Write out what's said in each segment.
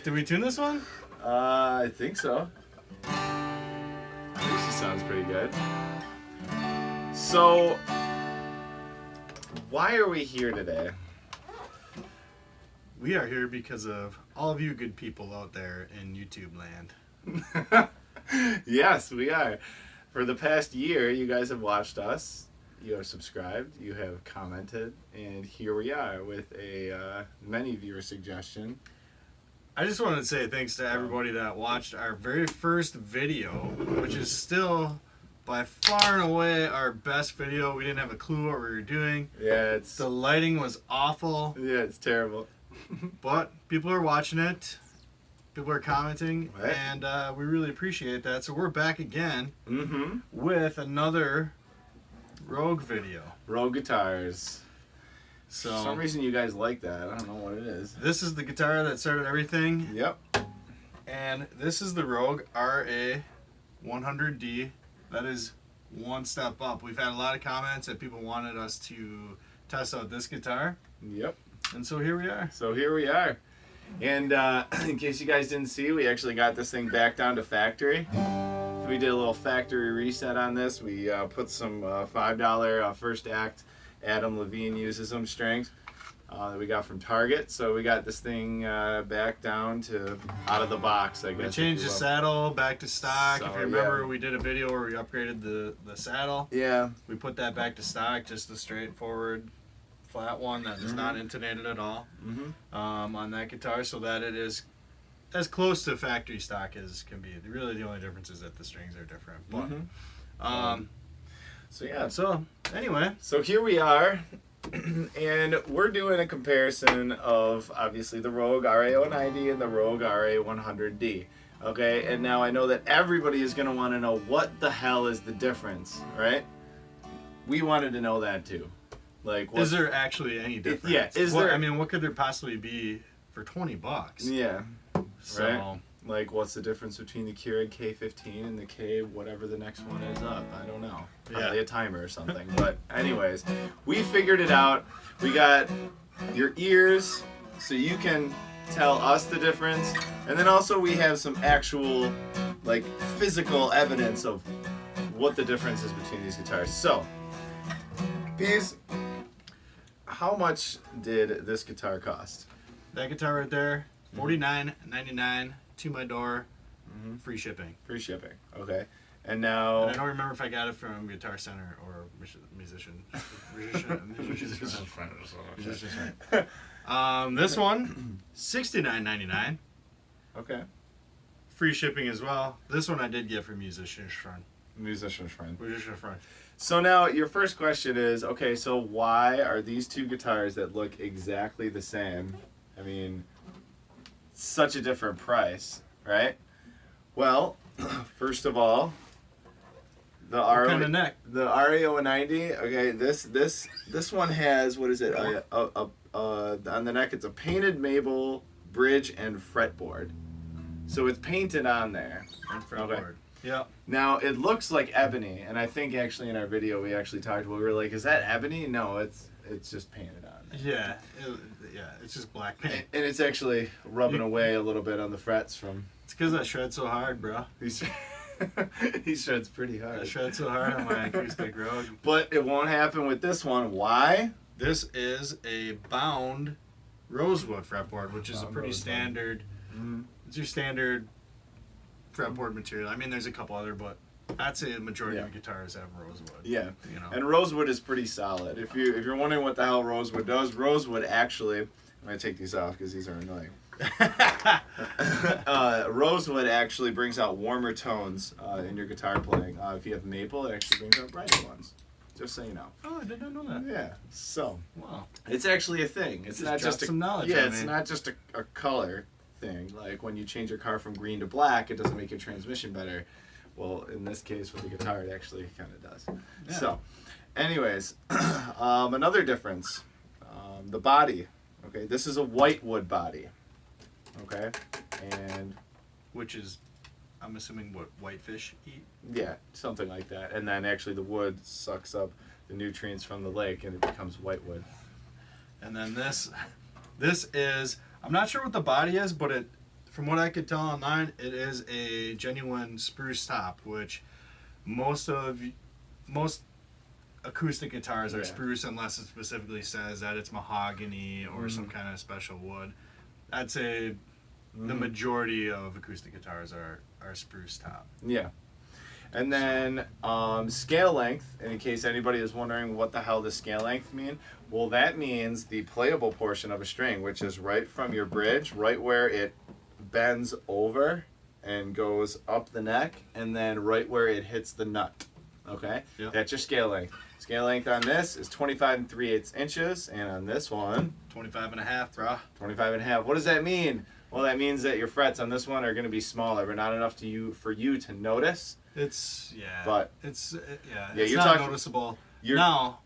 Did we tune this one? I think so. I think she sounds pretty good. So, why are we here today? We are here because of all of you good people out there in YouTube land. Yes, we are. For the past year, you guys have watched us. You have subscribed. You have commented. And here we are with a many viewer suggestion. I just wanted to say thanks to everybody that watched our very first video, which is still by far and away our best video. We didn't have a clue what we were doing. Yeah, the lighting was awful. Yeah, it's terrible. But people are watching it. People are commenting, right. And we really appreciate that. So we're back again with another Rogue video. Rogue guitars. So for some reason you guys like that. I don't know what it is. This is the guitar that started everything. Yep. And this is the Rogue RA-100D. That is one step up. We've had a lot of comments that people wanted us to test out this guitar. Yep. And so here we are. And in case you guys didn't see, we actually got this thing back down to factory. We did a little factory reset on this. We put some $5 first act Adam Levine uses them strings that we got from Target. So we got this thing back down to out of the box, I guess. We changed the saddle back to stock. So, if you remember, we did a video where we upgraded the saddle. Yeah. We put that back to stock, just the straightforward flat one that is not intonated at all on that guitar, so that it is as close to factory stock as can be. Really, the only difference is that the strings are different. But, So anyway. So here we are, and we're doing a comparison of obviously the Rogue RA-090 and the Rogue RA-100D. Okay, and now I know that everybody is going to want to know what the hell is the difference, right? We wanted to know that too. Like, is there actually any difference? Yeah, I mean, what could there possibly be for $20? Yeah. So, right? Like, what's the difference between the Keurig K15 and the K whatever the next one is up? I don't know. Probably a timer or something. But anyways, we figured it out. We got your ears so you can tell us the difference. And then also we have some actual, like, physical evidence of what the difference is between these guitars. So, Pease, how much did this guitar cost? That guitar right there, $49.99 to my door, free shipping. Free shipping, okay. And now... And I don't remember if I got it from Guitar Center or Musician Friend. This one, $69.99. Okay. Free shipping as well. This one I did get from Musician's Friend. Musician's Friend. So now your first question is, okay, so why are these two guitars that look exactly the same, I mean, such a different price, right? Well, first of all, the RA-090, okay, this one has, what is it, on the neck it's a painted maple bridge and fretboard. So it's painted on there. And fretboard. Okay. Yeah. Now it looks like ebony, and I think actually in our video we actually talked about, we were like, is that ebony? No, it's just painted on there. Yeah, it's just black paint. And it's actually rubbing away a little bit on the frets from... It's because I shred so hard, bro. He shreds pretty hard. I shred so hard on my acoustic Rogue. But it won't happen with this one. Why? This is a bound rosewood fretboard, which is a pretty standard... It's your standard fretboard material. I mean, there's a couple other, but I'd say the majority of guitars have rosewood. Yeah, you know. And rosewood is pretty solid. If you're wondering what the hell rosewood does, rosewood actually... I'm going to take these off because these are annoying. Rosewood actually brings out warmer tones in your guitar playing. If you have maple, it actually brings out brighter ones. Just so you know. Oh, I did not know that. Yeah. So, wow, it's actually a thing. It's not just some knowledge. Yeah, it's not just a color thing. Like when you change your car from green to black, it doesn't make your transmission better. Well, in this case with the guitar, it actually kind of does. Yeah. So, anyways, another difference. The body. Okay, this is a whitewood body. Okay, and which is, I'm assuming, what whitefish eat. Yeah, something like that. And then actually the wood sucks up the nutrients from the lake and it becomes whitewood. And then this is, I'm not sure what the body is, but it, from what I could tell online, it is a genuine spruce top, which most acoustic guitars are spruce unless it specifically says that it's mahogany or some kind of special wood. I'd say the majority of acoustic guitars are spruce top. Yeah. And then scale length, and in case anybody is wondering what the hell does scale length mean, well, that means the playable portion of a string, which is right from your bridge, right where it bends over and goes up the neck, and then right where it hits the nut. Okay? Yep. That's your scale length. Scale length on this is 25 3/8 inches, and on this one, 25 and a half, bro. 25 and a half. What does that mean? Well, that means that your frets on this one are going to be smaller, but not enough for you to notice. It's it's you're not noticeable. Now,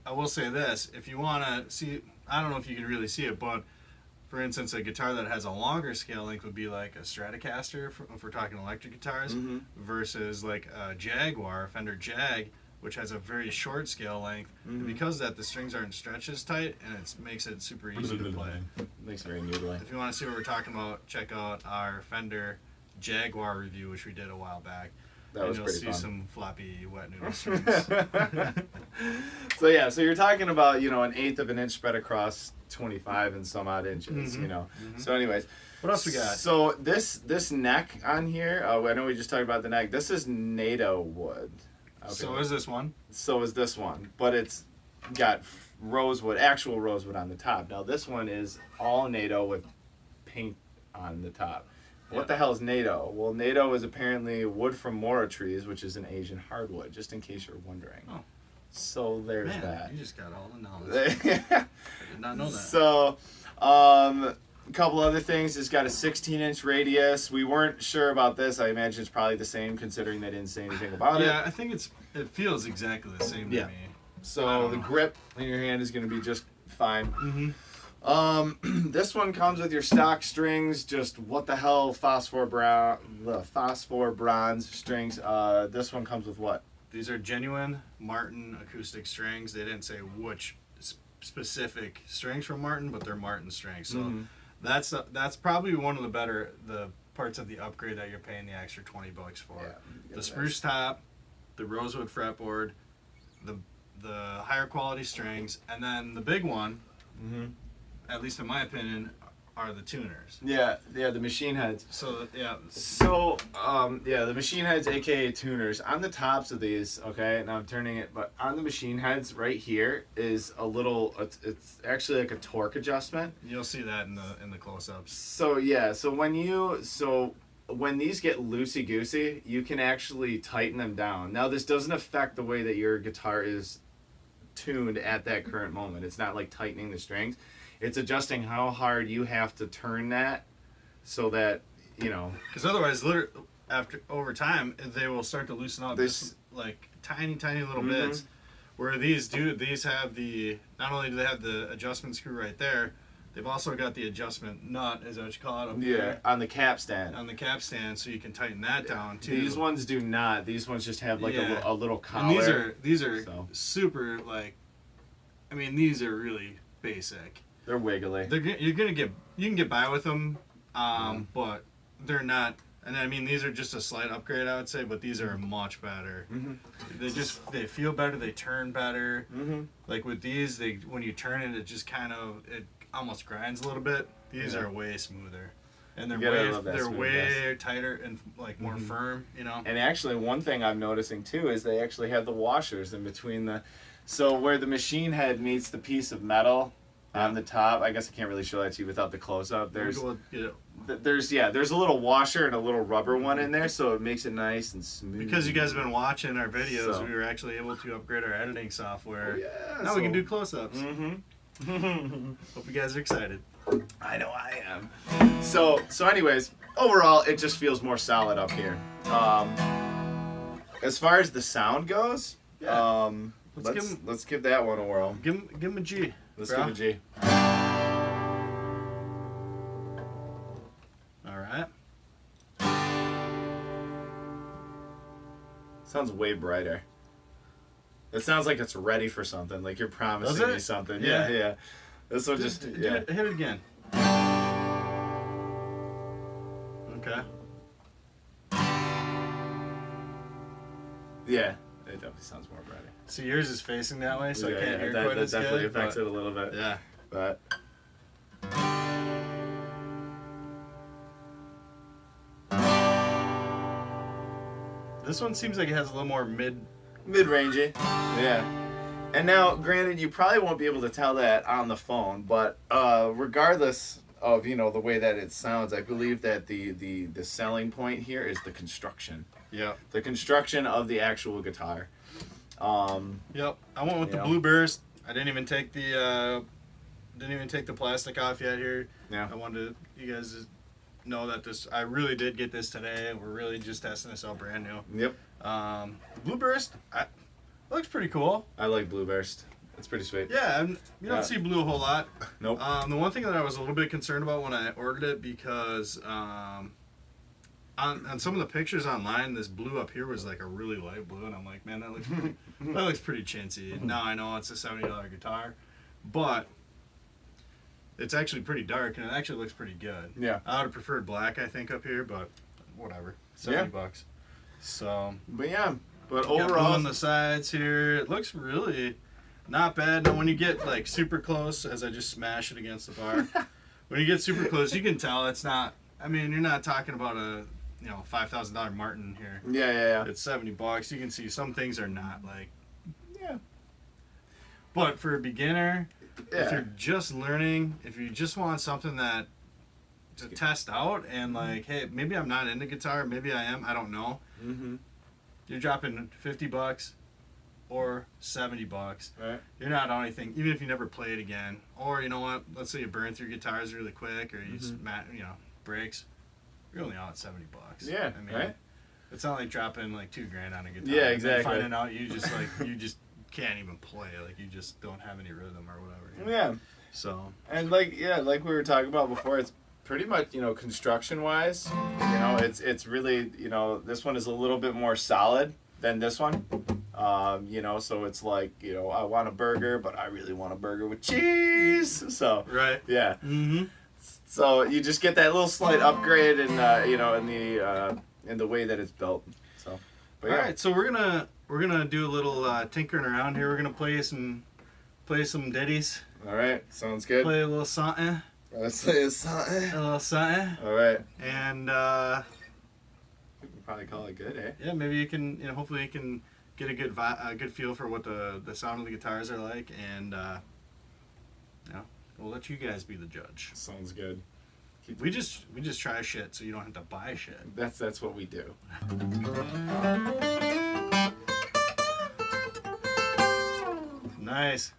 I will say this: if you want to see, I don't know if you can really see it, but for instance, a guitar that has a longer scale length would be like a Stratocaster, if we're talking electric guitars, versus like a Jaguar, a Fender Jag, which has a very short scale length. And because of that, the strings aren't stretched as tight, and it makes it super easy to play. Makes it very noodly. If you want to see what we're talking about, check out our Fender Jaguar review, which we did a while back. That was pretty fun. You'll see some floppy wet noodle strings. So you're talking about, an 1/8 of an inch spread across 25 and some odd inches, So anyways. What else we got? So this neck on here, I know we just talked about the neck. This is NATO wood. Okay. So is this one. So is this one. But it's got rosewood, actual rosewood on the top. Now this one is all NATO with paint on the top. What the hell is NATO? Well, NATO is apparently wood from mora trees, which is an Asian hardwood, just in case you're wondering. Oh. So there's that. You just got all the knowledge. I did not know that. So, a couple other things. It's got a 16-inch radius. We weren't sure about this. I imagine it's probably the same, considering they didn't say anything about it. Yeah, I think it feels exactly the same to me. So the grip in your hand is going to be just fine. This one comes with your stock strings, just what the hell, phosphor bronze strings. This one comes with what? These are genuine Martin acoustic strings. They didn't say which specific strings from Martin, but they're Martin strings. So that's probably one of the parts of the upgrade that you're paying the extra $20 for. Yeah, the spruce top, the rosewood fretboard, the higher quality strings, and then the big one. At least in my opinion, are the tuners. Yeah, the machine heads. So the machine heads, aka tuners, on the tops of these. Okay, now I'm turning it, but on the machine heads right here is a little. It's actually like a torque adjustment. You'll see that in the close-ups. So when these get loosey goosey, you can actually tighten them down. Now this doesn't affect the way that your guitar is tuned at that current moment. It's not like tightening the strings. It's adjusting how hard you have to turn that so that, because otherwise, over time, they will start to loosen up just like tiny little bits. Where these have not only do they have the adjustment screw right there, they've also got the adjustment nut, is that what you call it? Up there, on the cap stand. On the cap stand, so you can tighten that down too. These ones do not. These ones just have like a little collar. And these are super these are really basic. They're wiggly. You can get by with them, but they're not. And I mean, these are just a slight upgrade, I would say, but these are much better. They feel better. They turn better. Like with these, when you turn it, it just it almost grinds a little bit. These are way smoother, and they're way tighter and like more firm. And actually, one thing I'm noticing too is they actually have the washers in between so where the machine head meets the piece of metal. On the top, I guess I can't really show that to you without the close-up. There's a little washer and a little rubber one in there, so it makes it nice and smooth. Because you guys have been watching our videos, we were actually able to upgrade our editing software. Now we can do close-ups. Hope you guys are excited. I know I am. So anyways, overall, it just feels more solid up here. As far as the sound goes, let's give that one a whirl. Give him a G. Let's bro. give a G. All right. Sounds way brighter. It sounds like it's ready for something. Like you're promising me something. Yeah. This one just hit it again. Okay. Yeah, it definitely sounds more brighter. So yours is facing that way, so I can't hear that, quite that as definitely good. affects it a little bit. Yeah. But this one seems like it has a little more mid-rangey. Yeah. And now, granted, you probably won't be able to tell that on the phone, but regardless of the way that it sounds, I believe that the selling point here is the construction. Yeah. The construction of the actual guitar. Yep. I went with the Blue Burst. I didn't even take the plastic off yet here. Yeah. I wanted you guys to know that I really did get this today. We're really just testing this out brand new. Yep. Blue Burst, looks pretty cool. I like Blue Burst. It's pretty sweet. Yeah, you don't see blue a whole lot. Nope. The one thing that I was a little bit concerned about when I ordered it, because on some of the pictures online, this blue up here was like a really light blue, and I'm like, man, that looks pretty chintzy. Now I know it's a $70 guitar, but it's actually pretty dark, and it actually looks pretty good. Yeah. I would have preferred black, I think, up here, but whatever. $70. So. But yeah. But Got blue overall, on the sides here, it looks really not bad. Now when you get like super close, as I just smash it against the bar, when you get super close, you can tell it's not. I mean, you're not talking about a $5,000 Martin here. Yeah. It's $70. You can see some things are not like. Yeah. But for a beginner, if you're just learning, if you just want something to test out and like, hey, maybe I'm not into guitar, maybe I am, I don't know. Mm-hmm. You're dropping $50 or $70. Right. You're not on anything, even if you never play it again. Or you know what? Let's say you burn through guitars really quick, or you breaks. You're only out $70. Yeah. I mean, right. It's not like dropping like $2,000 on a guitar. Yeah, exactly. And finding out you just can't even play. Like you just don't have any rhythm or whatever. Yeah. So. And like we were talking about before, it's pretty much construction wise, it's really this one is a little bit more solid than this one. So it's like I want a burger, but I really want a burger with cheese. So Right. Yeah. Mm-hmm. So you just get that little slight upgrade in in the way that it's built. So. But yeah. All right, so we're gonna do a little tinkering around here. We're gonna play some ditties. All right. Sounds good. Play a little something. Let's play something. A little something. All right. And we can probably call it good, eh? yeah, maybe you can hopefully you can get a good feel for what the sound of the guitars are like, and we'll let you guys be the judge. Sounds good. We just try shit so you don't have to buy shit. That's what we do. Nice.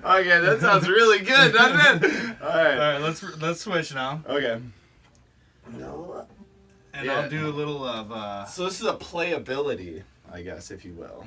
Okay, that sounds really good, doesn't it? All right, let's switch now. Okay. And I'll do a little of. So this is a playability, I guess, if you will.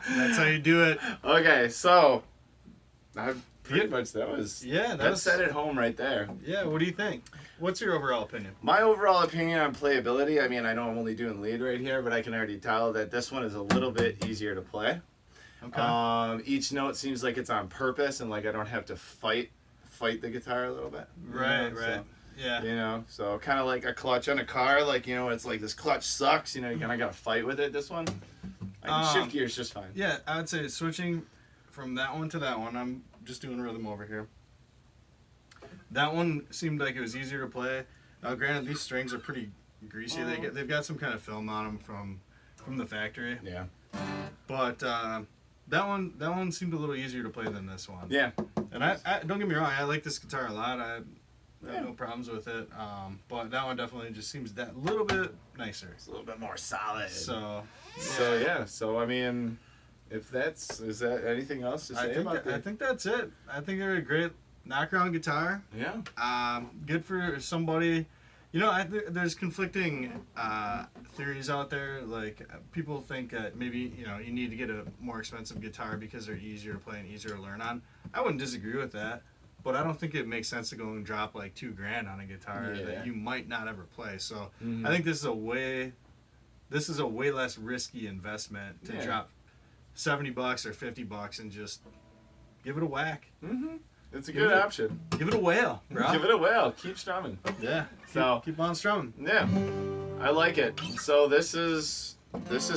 That's how you do it. Okay, so I pretty much that set it home right there. Yeah, what do you think? What's your overall opinion? My overall opinion on playability, I mean, I know I'm only doing lead right here, but I can already tell that this one is a little bit easier to play. Okay. Each note seems like it's on purpose, and like I don't have to fight the guitar a little bit. Right, know? right. So, yeah. You know, so kind of like a clutch on a car, like, you know, it's like this clutch sucks, you know, you kind of got to fight with it. This one, I can shift gears just fine. Yeah, I would say switching from that one to that one, I'm just doing rhythm over here. That one seemed like it was easier to play. Now, granted, these strings are pretty greasy. They've got some kind of film on them from the factory. Yeah. But that one seemed a little easier to play than this one. Yeah. And I don't get me wrong, I like this guitar a lot. I have no problems with it. But that one definitely just seems that little bit nicer. It's a little bit more solid. So I mean, is that anything else to say about that? I think that's it. I think they're a great knockaround guitar. Yeah. Good for somebody. You know, there's conflicting theories out there. Like, people think that maybe, you know, you need to get a more expensive guitar because they're easier to play and easier to learn on. I wouldn't disagree with that, but I don't think it makes sense to go and drop like $2,000 on a guitar that you might not ever play. So I think this is a way less risky investment to drop $70 or $50 and just give it a whack. Mm-hmm. It's a good option. Give it a whale, bro. Give it a whale. Keep strumming. Yeah. So keep on strumming. Yeah, I like it. So this has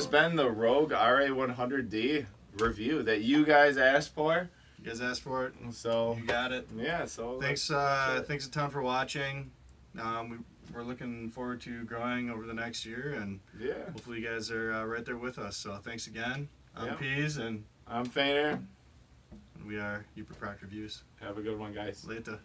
been the Rogue RA-100D review that you guys asked for. You guys asked for it, so you got it. Yeah. So thanks a ton for watching. We're looking forward to growing over the next year, and hopefully you guys are right there with us. So thanks again. I'm Pease, and I'm Fainer. We are Yooper Product Reviews. Have a good one, guys. Later.